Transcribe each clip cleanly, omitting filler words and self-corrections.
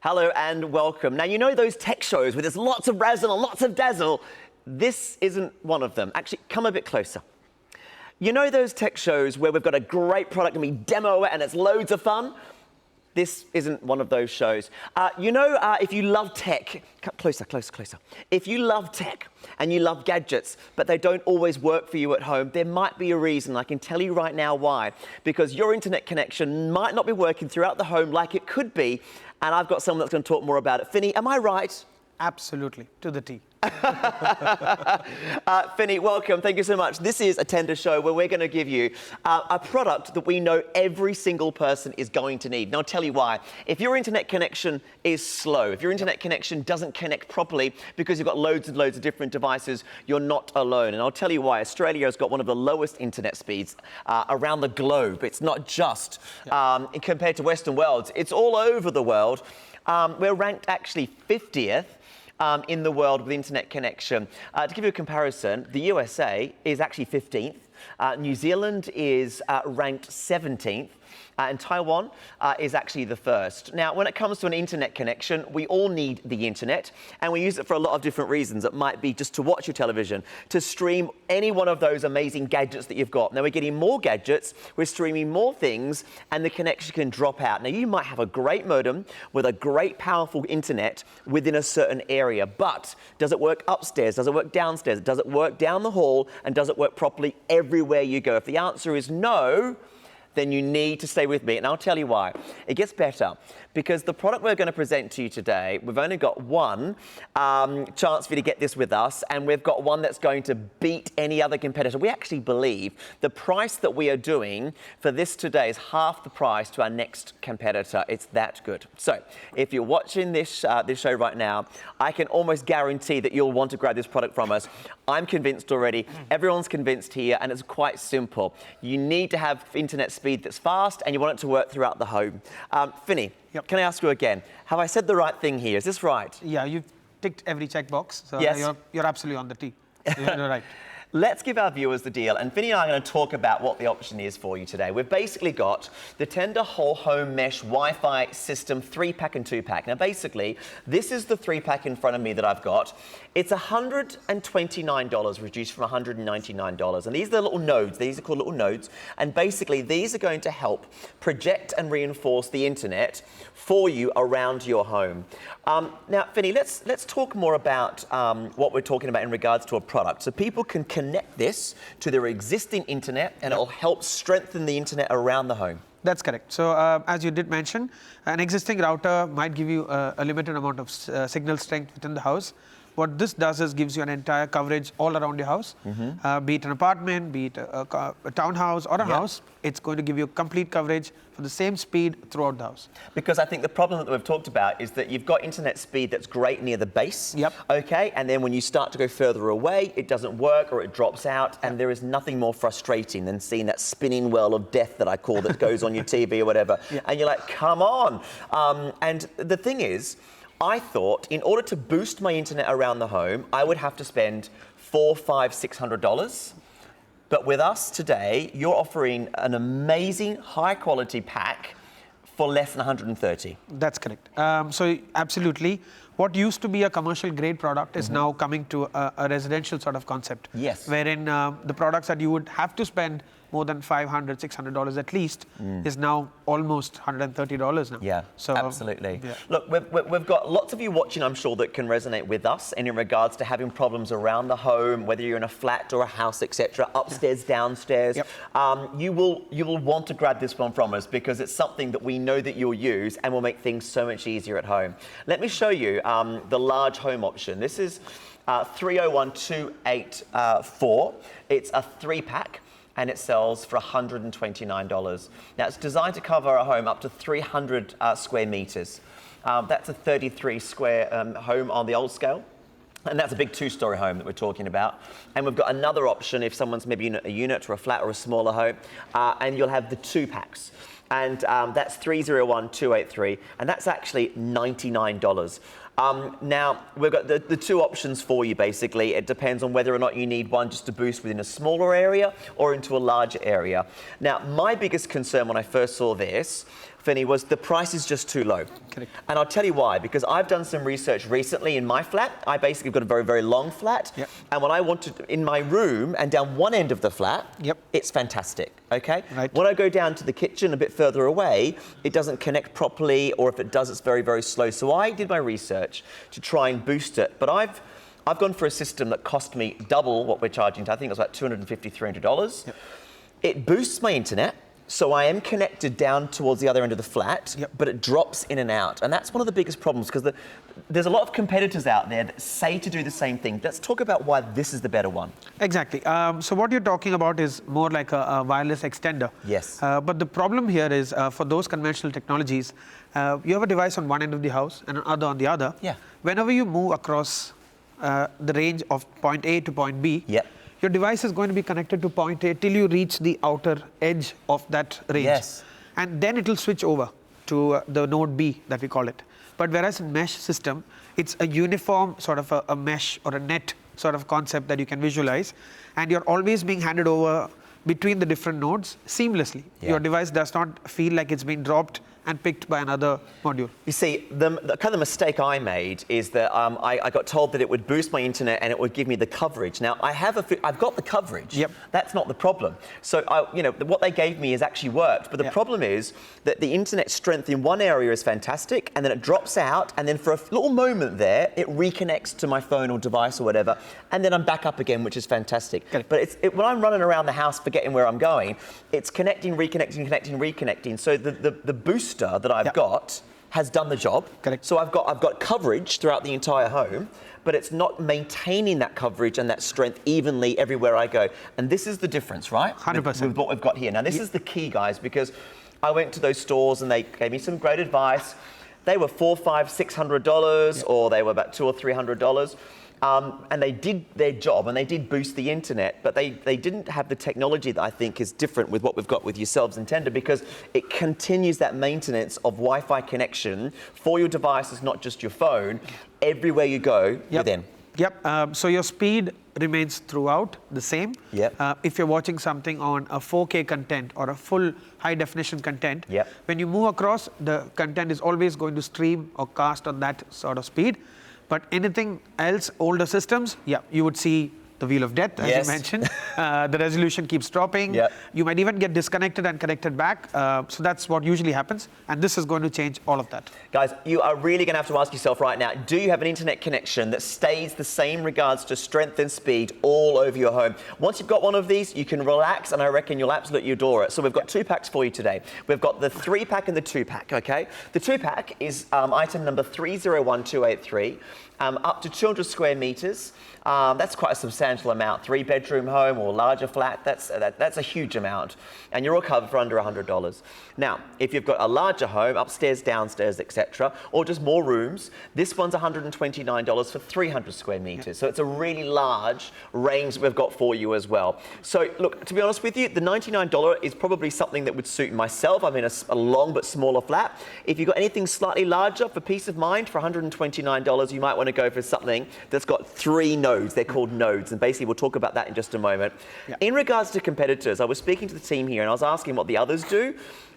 Hello and welcome. Now, you know those tech shows where there's lots of razzle and lots of dazzle? This isn't one of them. Actually, come a bit closer. You know those tech shows where we've got a great product and we demo it and it's loads of fun? This isn't one of those shows. If you love tech, closer. If you love tech and you love gadgets, but they don't always work for you at home, there might be a reason. I can tell you right now why. Because your internet connection might not be working throughout the home like it could be, and I've got someone that's going to talk more about it. Finny, am I right? Absolutely, to the T. Finny, welcome. Thank you so much. This is a Tenda show where we're going to give you a product that we know every single person is going to need. And I'll tell you why. If your internet connection is slow, if your internet connection doesn't connect properly because you've got loads and loads of different devices, you're not alone. And I'll tell you why. Australia's got one of the lowest internet speeds around the globe. It's not just compared to Western worlds. It's all over the world. We're ranked actually 50th. In the world with internet connection. To give you a comparison, the USA is actually 15th, New Zealand is ranked 17th, and Taiwan is actually the first. Now, when it comes to an internet connection, we all need the internet, and we use it for a lot of different reasons. It might be just to watch your television, to stream any one of those amazing gadgets that you've got. Now, we're getting more gadgets, we're streaming more things, and the connection can drop out. Now, you might have a great modem with a great powerful internet within a certain area, but does it work upstairs? Does it work downstairs? Does it work down the hall? And does it work properly everywhere you go? If the answer is no, then you need to stay with me, and I'll tell you why. It gets better, because the product we're going to present to you today, we've only got one chance for you to get this with us, and we've got one that's going to beat any other competitor. We actually believe the price that we are doing for this today is half the price to our next competitor. It's that good. So, if you're watching this show right now, I can almost guarantee that you'll want to grab this product from us. I'm convinced already. Everyone's convinced here, and it's quite simple. You need to have internet speed that's fast, and you want it to work throughout the home. Finny, can I ask you again? Have I said the right thing here? Is this right? Yeah, you've ticked every checkbox, so yes. You're absolutely on the T. You're right. Let's give our viewers the deal, and Finny and I are going to talk about what the option is for you today. We've basically got the Tenda Whole Home Mesh Wi-Fi System 3-pack and 2-pack. Now, basically, this is the 3-pack in front of me that I've got. It's $129 reduced from $199, and these are the little nodes. These are called little nodes, and basically, these are going to help project and reinforce the internet for you around your home. Now, Finny, let's talk more about what we're talking about in regards to a product. So people can connect this to their existing internet, and it'll help strengthen the internet around the home. That's correct. So, as you did mention, an existing router might give you a limited amount of signal strength within the house. What this does is gives you an entire coverage all around your house, be it an apartment, be it a townhouse or a house. It's going to give you complete coverage for the same speed throughout the house. Because I think the problem that we've talked about is that you've got internet speed that's great near the base, okay, and then when you start to go further away, it doesn't work or it drops out, and there is nothing more frustrating than seeing that spinning well of death that I call that goes on your TV or whatever, and you're like, come on. And the thing is, I thought in order to boost my internet around the home, I would have to spend $400, $500, $600. But with us today, you're offering an amazing high-quality pack for less than $130. That's correct. So absolutely, what used to be a commercial grade product is now coming to a residential sort of concept. Yes. Wherein the products that you would have to spend more than $500, $600 at least is now almost $130 now. Yeah, so, absolutely. Look, we've got lots of you watching, I'm sure, that can resonate with us, and in regards to having problems around the home, whether you're in a flat or a house, etc., upstairs, downstairs, you will want to grab this one from us because it's something that we know that you'll use and will make things so much easier at home. Let me show you the large home option. This is 301284. It's a 3-pack. And it sells for $129. Now, it's designed to cover a home up to 300 square meters. That's a 33 square home on the old scale. And that's a big 2-story home that we're talking about. And we've got another option if someone's maybe in a unit or a flat or a smaller home. And you'll have the 2-packs. And that's 301283. And that's actually $99. Now, we've got the two options for you, basically. It depends on whether or not you need one just to boost within a smaller area or into a larger area. Now, my biggest concern when I first saw this, Finney, was the price is just too low. Correct. And I'll tell you why, because I've done some research recently in my flat. I basically got a very, very long flat. Yep. And when I wanted, in my room and down one end of the flat, Yep. it's fantastic, okay? Right. When I go down to the kitchen a bit further away, it doesn't connect properly, or if it does, it's very, very slow. So I did my research to try and boost it. But I've gone for a system that cost me double what we're charging. I think it was about $250, $300. Yep. It boosts my internet. So I am connected down towards the other end of the flat, Yep. but it drops in and out. And that's one of the biggest problems, because there's a lot of competitors out there that say to do the same thing. Let's talk about why this is the better one. Exactly. So what you're talking about is more like a wireless extender. Yes. But the problem here is for those conventional technologies, you have a device on one end of the house and another on the other. Yeah. Whenever you move across the range of point A to point B, Yep. your device is going to be connected to point A till you reach the outer edge of that range. Yes. And then it will switch over to the node B that we call it. But whereas in mesh system, it's a uniform sort of a mesh or a net sort of concept that you can visualize. And you're always being handed over between the different nodes seamlessly. Yeah. Your device does not feel like it's been dropped and picked by another module. You see, the kind of mistake I made is that I got told that it would boost my internet and it would give me the coverage. Now, I've got the coverage. Yep. That's not the problem. So, what they gave me has actually worked. But the Yep. problem is that the internet strength in one area is fantastic, and then it drops out, and then for a little moment there, it reconnects to my phone or device or whatever, and then I'm back up again, which is fantastic. Correct. But when I'm running around the house forgetting where I'm going, it's connecting, reconnecting. So the booster that I've Yep. got has done the job. Correct. So I've got coverage throughout the entire home, but it's not maintaining that coverage and that strength evenly everywhere I go. And this is the difference, right? 100%. With what we've got here. Now, this is the key, guys, because I went to those stores and they gave me some great advice. They were $400, $500, $600, or they were about $200 or $300. And they did their job and they did boost the internet, but they didn't have the technology that I think is different with what we've got with yourselves and Tenda, because it continues that maintenance of Wi-Fi connection for your devices, not just your phone, everywhere you go within. Yep. So your speed remains throughout the same. Yep. If you're watching something on a 4K content or a full high definition content, Yep. when you move across, the content is always going to stream or cast on that sort of speed. But anything else, older systems, you would see the wheel of death, as Yes. you mentioned. The resolution keeps dropping. Yep. You might even get disconnected and connected back. So that's what usually happens. And this is going to change all of that. Guys, you are really going to have to ask yourself right now, do you have an internet connection that stays the same regards to strength and speed all over your home? Once you've got one of these, you can relax, and I reckon you'll absolutely adore it. So we've got 2 packs for you today. We've got the 3-pack and the 2-pack, okay? The 2-pack is item number 301283. Up to 200 square meters. That's quite a substantial amount. 3-bedroom home or larger flat, that's a huge amount. And you're all covered for under $100. Now, if you've got a larger home, upstairs, downstairs, etc., or just more rooms, this one's $129 for 300 square meters. So it's a really large range that we've got for you as well. So look, to be honest with you, the $99 is probably something that would suit myself. I'm in a long but smaller flat. If you've got anything slightly larger for peace of mind, for $129, you might want to go for something that's got 3 nodes. They're called nodes, and basically we'll talk about that in just a moment. Yeah. In regards to competitors, I was speaking to the team here and I was asking what the others do.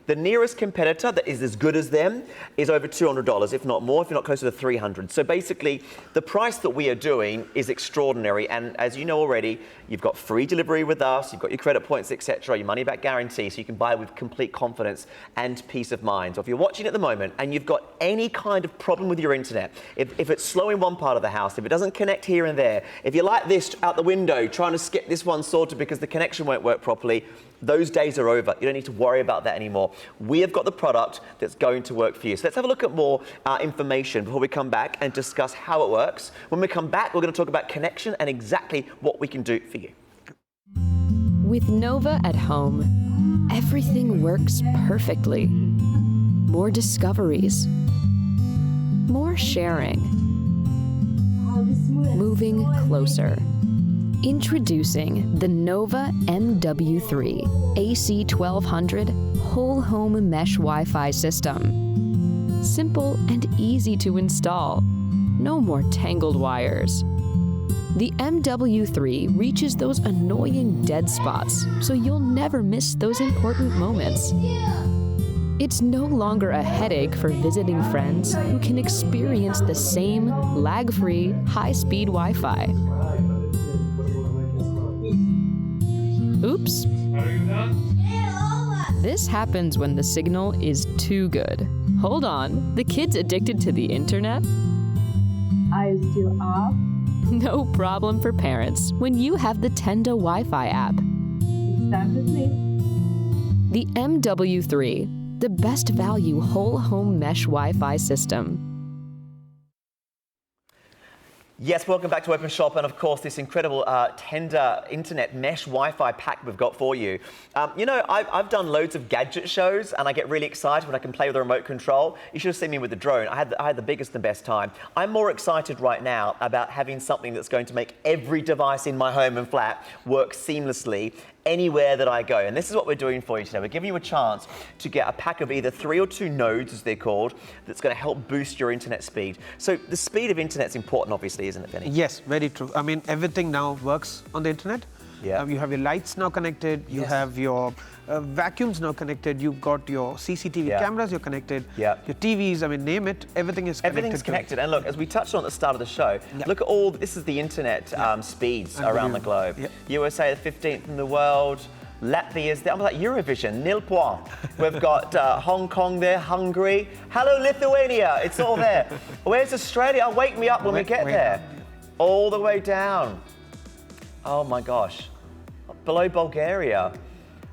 The nearest competitor that is as good as them is over $200, if not more, if you're not closer to $300. So basically, the price that we are doing is extraordinary. And as you know already, you've got free delivery with us, you've got your credit points, etc., your money back guarantee, so you can buy with complete confidence and peace of mind. So if you're watching at the moment and you've got any kind of problem with your internet, if it's slow in one part of the house, if it doesn't connect here and there, if you're like this out the window trying to get this one sorted because the connection won't work properly, those days are over. You don't need to worry about that anymore. We have got the product that's going to work for you. So let's have a look at more information before we come back and discuss how it works. When we come back, we're going to talk about connection and exactly what we can do for you. With Nova at home, everything works perfectly. More discoveries, more sharing, moving closer. Introducing the Nova MW3 AC 1200 whole home mesh Wi-Fi system. Simple and easy to install. No more tangled wires. The MW3 reaches those annoying dead spots, so you'll never miss those important moments. It's no longer a headache for visiting friends who can experience the same lag-free, high-speed Wi-Fi. Oops. This happens when the signal is too good. Hold on, the kid's addicted to the internet? Are you still up? No problem for parents when you have the Tenda Wi-Fi app. It's time to sleep. The MW3, the best value whole home mesh Wi-Fi system. Yes, welcome back to Openshop, and of course this incredible Tenda internet mesh Wi-Fi pack we've got for you. You know, I've done loads of gadget shows and I get really excited when I can play with a remote control. You should have seen me with the drone. I had the biggest and best time. I'm more excited right now about having something that's going to make every device in my home and flat work seamlessly anywhere that I go. And this is what we're doing for you today. We're giving you a chance to get a pack of either 3 or 2 nodes, as they're called, that's going to help boost your internet speed. So the speed of internet's important, obviously, isn't it, Vinny? Yes, very true. I mean, everything now works on the internet. Yeah. You have your lights now connected. You have your vacuums now connected. You've got your CCTV cameras, you're connected. Yeah. Your TVs, I mean, name it. Everything is connected. Everything's connected. And look, as we touched on at the start of the show, look at all, this is the internet speeds around the globe. USA, the 15th in the world. Latvia is there. I'm like Eurovision, nil point. We've got Hong Kong there, Hungary. Hello, Lithuania. It's all there. Where's Australia? Oh, wake me up when we get there. All the way down. Oh my gosh. Below Bulgaria.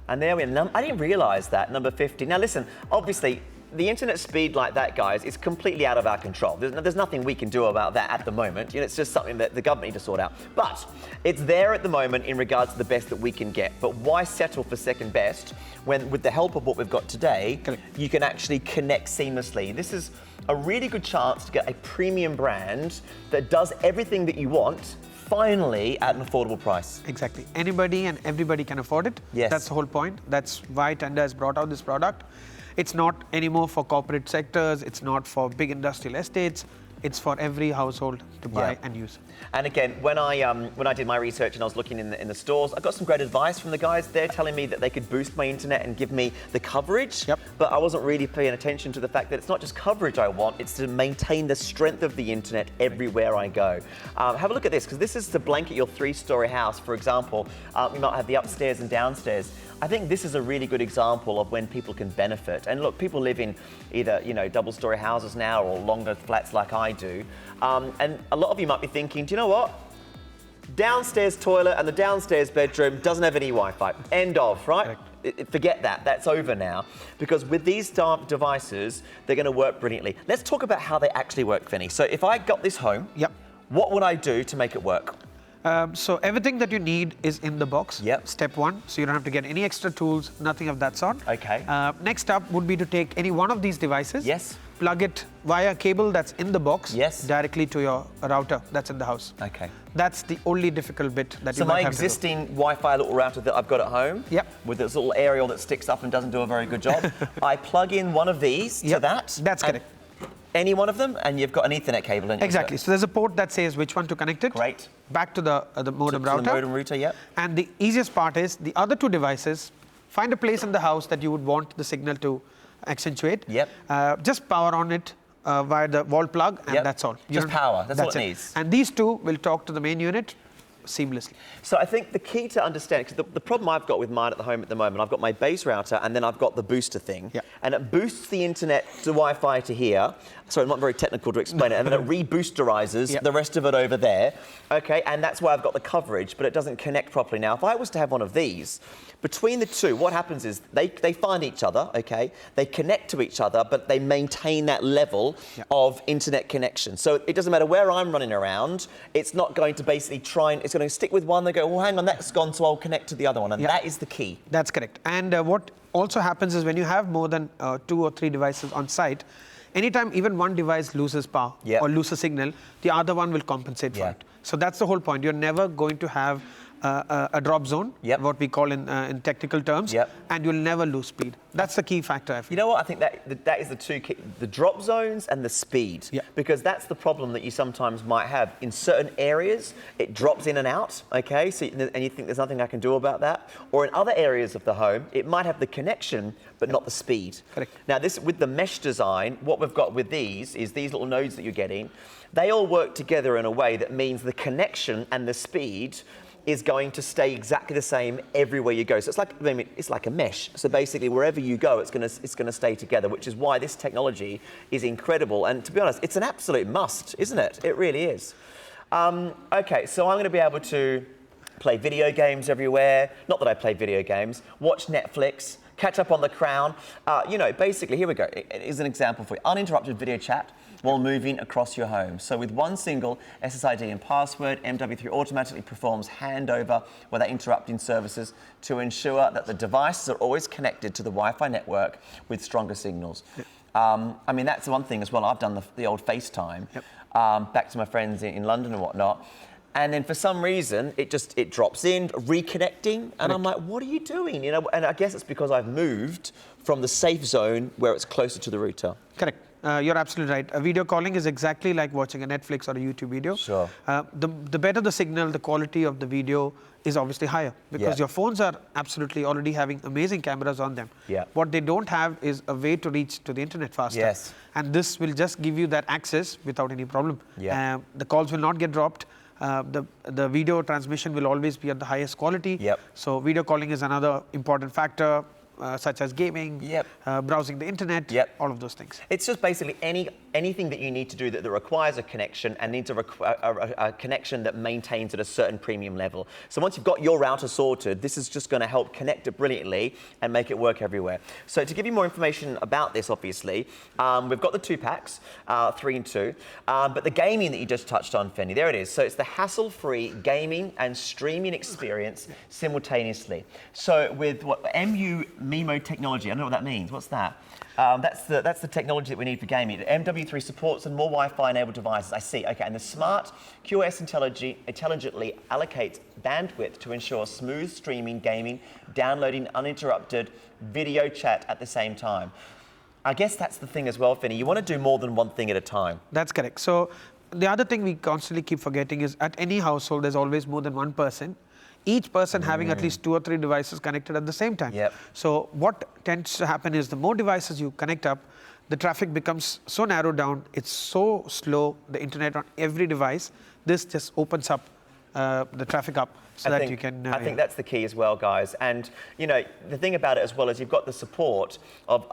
And there we are. I didn't realize that, number 50. Now listen, obviously, the internet speed like that, guys, is completely out of our control. There's nothing we can do about that at the moment. You know, it's just something that the government need to sort out. But it's there at the moment in regards to the best that we can get. But why settle for second best when, with the help of what we've got today, you can actually connect seamlessly? This is a really good chance to get a premium brand that does everything that you want, finally at an affordable price. Exactly. Anybody and everybody can afford it. Yes. That's the whole point. That's why Tenda has brought out this product. It's not anymore for corporate sectors. It's not for big industrial estates. It's for every household to buy and use. And again, when I did my research and I was looking in the stores, I got some great advice from the guys there telling me that they could boost my internet and give me the coverage. But I wasn't really paying attention to the fact that it's not just coverage I want, it's to maintain the strength of the internet everywhere I go. Have a look at this, because this is to blanket your 3-story house, for example. You might have the upstairs and downstairs. I think this is a really good example of when people can benefit. And look, people live in either, you know, double-story houses now or longer flats like I do. And a lot of you might be thinking, do you know what? Downstairs toilet and the downstairs bedroom doesn't have any Wi-Fi. End of, right? Forget that. That's over now. Because with these devices, they're going to work brilliantly. Let's talk about how they actually work, Vinny. So if I got this home, what would I do to make it work? So everything that you need is in the box. Step 1. So you don't have to get any extra tools, nothing of that sort. Okay. Next up would be to take any one of these devices. Plug it via cable that's in the box directly to your router that's in the house. Okay. That's the only difficult bit that you might have to do. So my existing Wi-Fi little router that I've got at home, with this little aerial that sticks up and doesn't do a very good job, I plug in one of these to that. That's correct. Any one of them, and you've got an Ethernet cable in it. Exactly. So there's a port that says which one to connect it. Great. Back to the modem router. To the modem router, And the easiest part is the other 2 devices, find a place in the house that you would want the signal to accentuate. Just power on it via the wall plug, and that's all. Just power. That's all it needs. And these 2 will talk to the main unit seamlessly. So I think the key to understand, because the problem I've got with mine at the home at the moment, I've got my base router and then I've got the booster thing. And it boosts the internet to Wi-Fi to here. Sorry, I'm not very technical to explain it. And then it reboosterizes the rest of it over there. Okay, and that's why I've got the coverage, but it doesn't connect properly. Now, if I was to have one of these, between the 2, what happens is they find each other, okay? They connect to each other, but they maintain that level of internet connection. So it doesn't matter where I'm running around, it's not going to basically it's going to stick with one, they go, well, hang on, that's gone, so I'll connect to the other one. And that is the key. That's correct. And what also happens is when you have more than 2 or 3 devices on site, anytime even one device loses power or loses signal, the other one will compensate for it. So that's the whole point. You're never going to have a drop zone, Yep. what we call in technical terms, Yep. and you'll never lose speed. That's the key factor, I feel. You know what? I think that is the two key, the drop zones and the speed. Yeah. Because that's the problem that you sometimes might have. In certain areas, it drops in and out, okay? So, and you think there's nothing I can do about that. Or in other areas of the home, it might have the connection, but not the speed. Correct. Now, this with the mesh design, what we've got with these is these little nodes that you're getting, they all work together in a way that means the connection and the speed is going to stay exactly the same everywhere you go. So it's like a mesh. So basically, wherever you go, it's gonna stay together, which is why this technology is incredible. And to be honest, it's an absolute must, isn't it? It really is. Okay, so I'm gonna be able to play video games everywhere. Not that I play video games. Watch Netflix, catch up on The Crown. You know, basically, here we go. Here's an example for you. Uninterrupted video chat while moving across your home. So with one single SSID and password, MW3 automatically performs handover without interrupting services to ensure that the devices are always connected to the Wi-Fi network with stronger signals. I mean, that's the one thing as well. I've done the old FaceTime back to my friends in London and whatnot. And then for some reason, it drops in, reconnecting, and I'm like, what are you doing? You know, and I guess it's because I've moved from the safe zone where it's closer to the router. Correct. You're absolutely right. Video calling is exactly like watching a Netflix or a YouTube video. Sure. The better the signal, the quality of the video is obviously higher because your phones are absolutely already having amazing cameras on them. Yeah. What they don't have is a way to reach to the internet faster. Yes. And this will just give you that access without any problem. Yeah. The calls will not get dropped. The video transmission will always be at the highest quality. Yep. So video calling is another important factor. Such as gaming, browsing the internet, all of those things. It's just basically anything that you need to do that requires a connection and needs a connection that maintains at a certain premium level. So once you've got your router sorted, this is just going to help connect it brilliantly and make it work everywhere. So to give you more information about this, obviously, we've got the 2-packs, 3 and 2, but the gaming that you just touched on, Fenny, there it is. So it's the hassle-free gaming and streaming experience simultaneously. So with what MIMO technology, I don't know what that means. What's that? That's the technology that we need for gaming. MW3 supports and more Wi-Fi enabled devices. I see. Okay, and the smart QoS intelligently allocates bandwidth to ensure smooth streaming, gaming, downloading uninterrupted video chat at the same time. I guess that's the thing as well, Finney. You want to do more than one thing at a time. That's correct. So the other thing we constantly keep forgetting is at any household, there's always more than one person. Each person having at least 2 or 3 devices connected at the same time. Yep. So what tends to happen is the more devices you connect up, the traffic becomes so narrowed down, it's so slow, the internet on every device, this just opens up the traffic up so that you can... I think that's the key as well, guys. And, you know, the thing about it as well is you've got the support of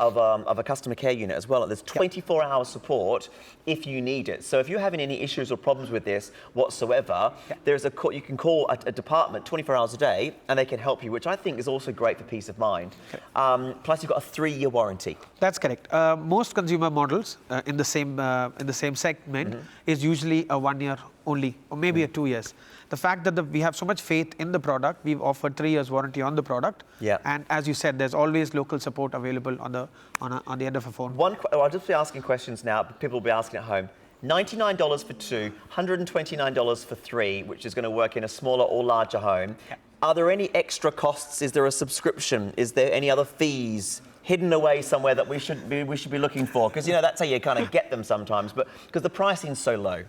a customer care unit as well. There's 24-hour support if you need it. So if you're having any issues or problems with this whatsoever, there's you can call a department 24 hours a day and they can help you, which I think is also great for peace of mind. Plus, you've got a 3-year warranty. That's correct. Most consumer models in the same segment is usually a 1 year only, or maybe a 2 years. The fact that we have so much faith in the product, we've offered 3 years warranty on the product. And as you said, there's always local support available on the end of a phone. I'll just be asking questions now. People will be asking at home. $99 for 2, $129 for 3, which is going to work in a smaller or larger home. Are there any extra costs? Is there a subscription? Is there any other fees hidden away somewhere that we should be looking for? Because, you know, that's how you kind of get them sometimes, but because the pricing's so low.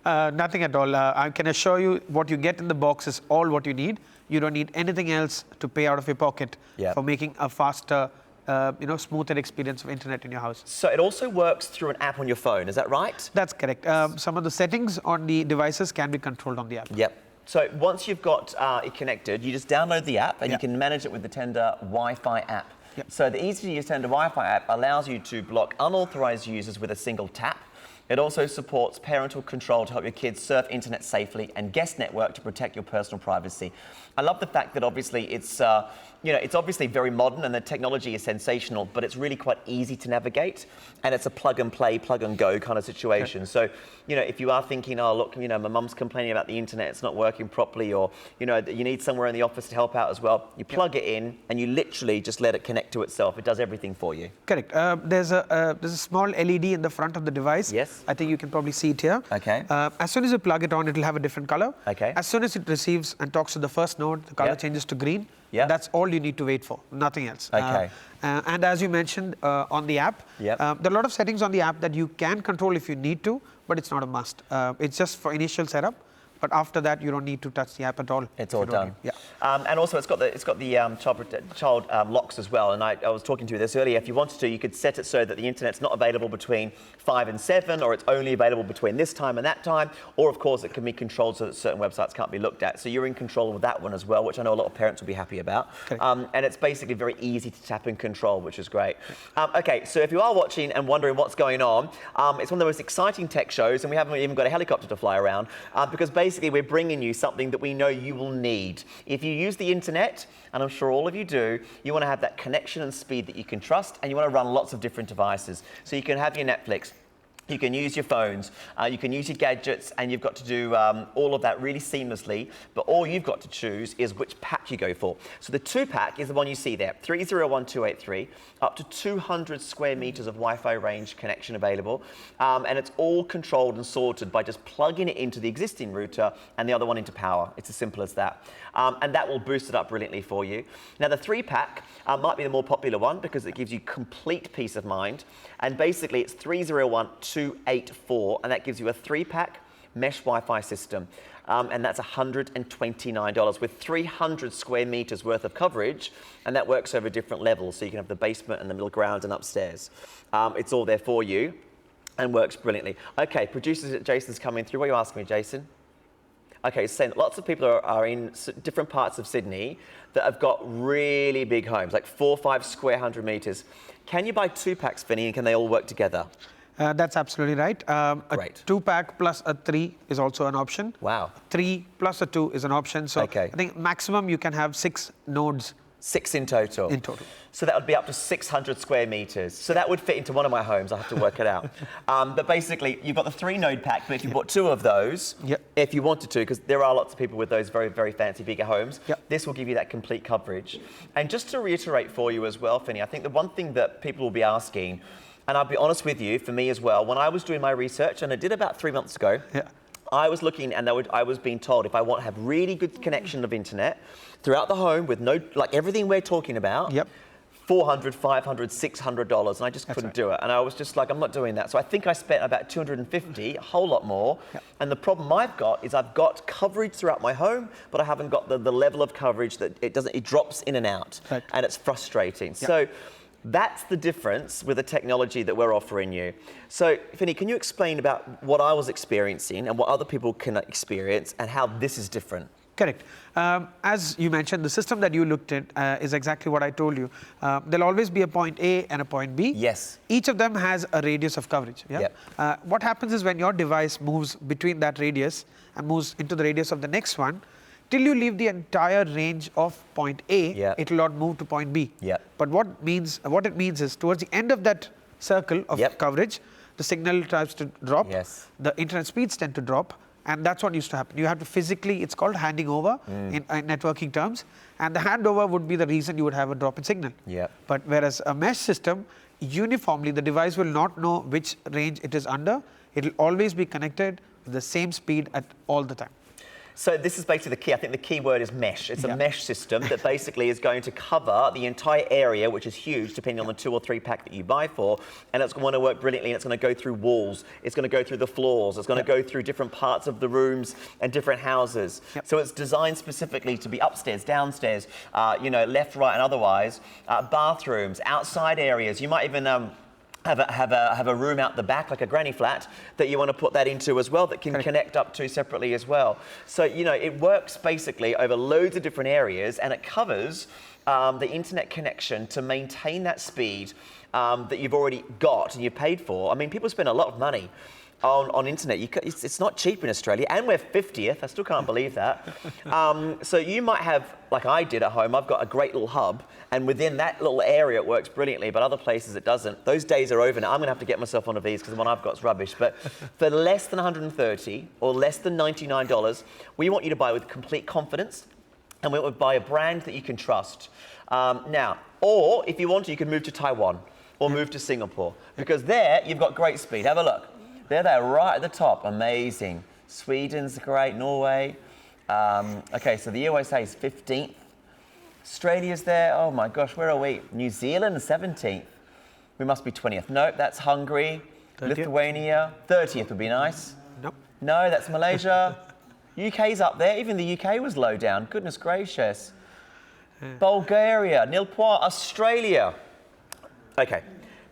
Nothing at all. I can assure you what you get in the box is all what you need. You don't need anything else to pay out of your pocket for making a faster, smoother experience of internet in your house. So it also works through an app on your phone, is that right? That's correct. Some of the settings on the devices can be controlled on the app. So once you've got it connected, you just download the app and you can manage it with the Tenda Wi-Fi app. So the easy-to-use Tenda Wi-Fi app allows you to block unauthorized users with a single tap. It also supports parental control to help your kids surf internet safely and guest network to protect your personal privacy. I love the fact that obviously it's obviously very modern and the technology is sensational, but it's really quite easy to navigate and it's a plug and play, plug and go kind of situation. So, you know, if you are thinking, oh, look, you know, my mum's complaining about the internet, it's not working properly, or, you know, you need somewhere in the office to help out as well, you plug it in and you literally just let it connect to itself. It does everything for you. Correct. There's a small LED in the front of the device Yes. I think you can probably see it here. Okay. As soon as you plug it on, it'll have a different color. Okay. As soon as it receives and talks to the first node, the color Yep. changes to green. Yep. That's all you need to wait for, nothing else. Okay. And as you mentioned on the app, Yep. there are a lot of settings on the app that you can control if you need to, but it's not a must. It's just for initial setup. But after that, you don't need to touch the app at all. It's all done. Yeah. And also, it's got the child locks as well. And I was talking to you this earlier. If you wanted to, you could set it so that the internet's not available between 5 and 7, or it's only available between this time and that time. Or, of course, it can be controlled so that certain websites can't be looked at. So you're in control of that one as well, which I know a lot of parents will be happy about. Okay. And it's basically very easy to tap and control, which is great. Okay, so if you are watching and wondering what's going on, it's one of the most exciting tech shows, and we haven't even got a helicopter to fly around, because basically we're bringing you something that we know you will need. If you use the internet, and I'm sure all of you do, you want to have that connection and speed that you can trust, and you want to run lots of different devices. So you can have your Netflix, you can use your phones, you can use your gadgets, and you've got to do all of that really seamlessly, but all you've got to choose is which pack you go for. So the 2-pack is the one you see there, 301283, up to 200 square meters of Wi-Fi range connection available, and it's all controlled and sorted by just plugging it into the existing router and the other one into power. It's as simple as that. And that will boost it up brilliantly for you. Now the 3-pack might be the more popular one because it gives you complete peace of mind, and basically it's 301284, and that gives you a 3-pack mesh Wi-Fi system. And that's $129 with 300 square meters worth of coverage, and that works over different levels. So you can have the basement and the middle ground and upstairs. It's all there for you and works brilliantly. Okay, producers, Jason's coming through. What are you asking me, Jason? Okay, so lots of people are in different parts of Sydney that have got really big homes, like 4 or 5 square 100 meters. Can you buy 2-packs, Vinny, and can they all work together? That's absolutely right. Great. A 2-pack plus a 3 is also an option. Wow. 3 plus a 2 is an option. So Okay. I think maximum you can have 6 nodes 6 in total? in total. So that would be up to 600 square meters. So that would fit into one of my homes. I have to work it out. But basically, you've got the 3-node pack, but if you bought 2 of those, Yep. if you wanted to, because there are lots of people with those very, very fancy bigger homes, Yep. this will give you that complete coverage. And just to reiterate for you as well, Finny, I think the one thing that people will be asking, and I'll be honest with you, for me as well, when I was doing my research, and I did about 3 months ago, Yeah. I was looking, and I was being told if I want to have really good connection of internet throughout the home with no, like everything we're talking about, Yep. $400, $500, $600, and I just couldn't right. do it. And I was just like, I'm not doing that. So I think I spent about $250, a whole lot more. Yep. And the problem I've got is I've got coverage throughout my home, but I haven't got the level of coverage that it drops in and out. Right. And it's frustrating. So that's the difference with the technology that we're offering you. So, Finny, can you explain about what I was experiencing and what other people can experience and how this is different? Correct. As you mentioned, the system that you looked at is exactly what I told you. There'll always be a point A and a point B. Yes. Each of them has a radius of coverage. Yeah? Yep. What happens is when your device moves between that radius and moves into the radius of the next one, till you leave the entire range of point A, Yep. it will not move to point B. Yep. But what it means is towards the end of that circle of Yep. coverage, the signal tries to drop, Yes. the internet speeds tend to drop, and that's what used to happen. You have to physically, it's called handing over in networking terms, and the handover would be the reason you would have a drop in signal. Yep. But whereas a mesh system, uniformly, the device will not know which range it is under. It will always be connected with the same speed at all the time. So this is basically the key. I think the key word is mesh. It's a mesh system that basically is going to cover the entire area, which is huge, depending on the 2 or 3 pack that you buy for. And it's going to work brilliantly. And it's going to go through walls. It's going to go through the floors. It's going to go through different parts of the rooms and different houses. Yep. So it's designed specifically to be upstairs, downstairs, left, right, and otherwise. Bathrooms, outside areas. You might even have a room out the back, like a granny flat, that you want to put that into as well, that can connect up to separately as well. So, it works basically over loads of different areas, and it covers the internet connection to maintain that speed that you've already got and you've paid for. I mean, people spend a lot of money on internet. It's not cheap in Australia, and we're 50th. I still can't believe that. So you might have, like I did at home, I've got a great little hub, and within that little area it works brilliantly, but other places it doesn't. Those days are over now. I'm going to have to get myself one of these because the one I've got is rubbish. But for less than $130 or less than $99, we want you to buy with complete confidence, and we want to buy a brand that you can trust. Now, or if you want to, you can move to Taiwan or move to Singapore, because there you've got great speed. Have a look. There they are, right at the top. Amazing. Sweden's great. Norway. Okay, so the USA is 15th. Australia's there. Oh my gosh, where are we? New Zealand, 17th. We must be 20th. Nope, that's Hungary. 30th. Lithuania. 30th would be nice. Nope. No, that's Malaysia. UK's up there. Even the UK was low down. Goodness gracious. Bulgaria, nil point. Australia. Okay,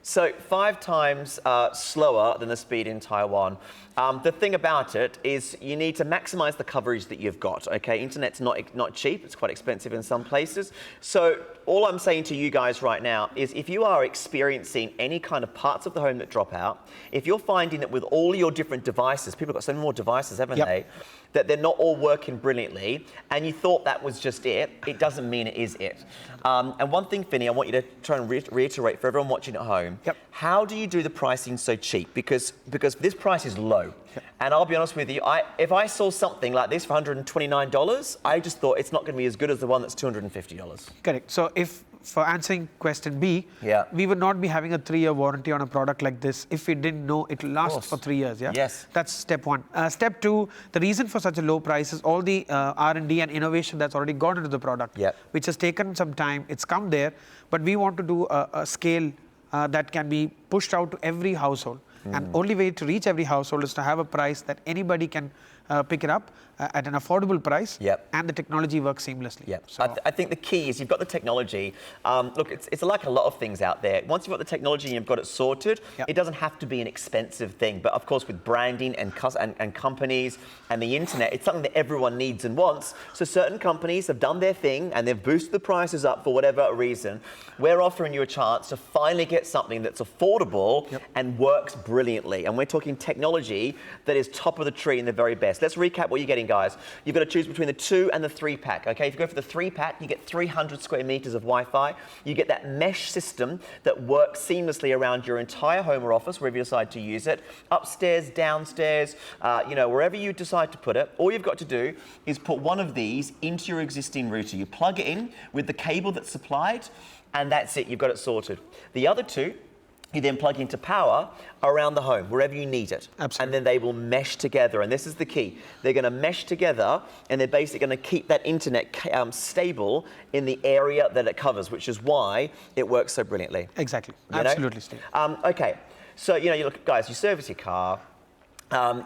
so 5 times slower than the speed in Taiwan. The thing about it is you need to maximize the coverage that you've got, okay? Internet's not cheap, it's quite expensive in some places. So all I'm saying to you guys right now is if you are experiencing any kind of parts of the home that drop out, if you're finding that with all your different devices, people have got so many more devices, haven't they? That they're not all working brilliantly, and you thought that was just it doesn't mean it is it. And one thing, Finny, I want you to try and reiterate for everyone watching at home. How do you do the pricing so cheap? Because this price is low. And I'll be honest with you, if I saw something like this for $129, I just thought it's not going to be as good as the one that's $250. Correct. So if, for answering question B, Yeah. we would not be having a 3-year warranty on a product like this if we didn't know it will last for 3 years. Yeah. Yes. That's step 1. Step 2, the reason for such a low price is all the R&D and innovation that's already gone into the product, which has taken some time. It's come there, but we want to do a scale that can be pushed out to every household. And only way to reach every household is to have a price that anybody can pick it up at an affordable price, and the technology works seamlessly. So I think the key is you've got the technology. Look, it's like a lot of things out there. Once you've got the technology and you've got it sorted, it doesn't have to be an expensive thing. But of course, with branding and companies and the internet, it's something that everyone needs and wants. So certain companies have done their thing and they've boosted the prices up for whatever reason. We're offering you a chance to finally get something that's affordable and works brilliantly. And we're talking technology that is top of the tree and the very best. Let's recap what you're getting, guys. You've got to choose between the 2 and the 3 pack. Okay, if you go for the 3 pack, you get 300 square meters of Wi-Fi. You get that mesh system that works seamlessly around your entire home or office, wherever you decide to use it. Upstairs, downstairs, wherever you decide to put it. All you've got to do is put one of these into your existing router. You plug it in with the cable that's supplied, and that's it. You've got it sorted. The other 2, you then plug into power around the home, wherever you need it. Absolutely. And then they will mesh together. And this is the key. They're going to mesh together, and they're basically going to keep that internet stable in the area that it covers, which is why it works so brilliantly. Exactly. You know? Absolutely, Steve. Okay. So, you look, guys, you service your car.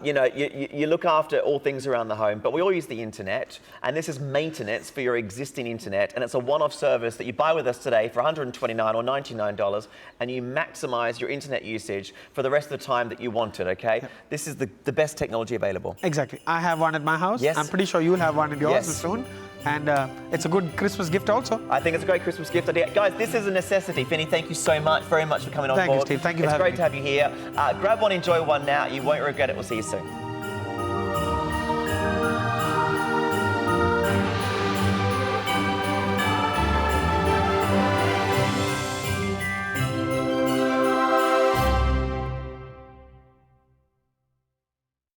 You look after all things around the home, but we all use the internet, and this is maintenance for your existing internet, and it's a one-off service that you buy with us today for $129 or $99, and you maximize your internet usage for the rest of the time that you want it, okay? This is the best technology available. Exactly. I have one at my house. Yes. I'm pretty sure you'll have one at yours soon. And it's a good Christmas gift also. I think it's a great Christmas gift idea. Guys, this is a necessity. Finny, thank you so much, very much for coming on board. Thank you, Steve. Thank you for having me. It's great to have you here. Grab one, enjoy one now. You won't regret it. We'll see you soon.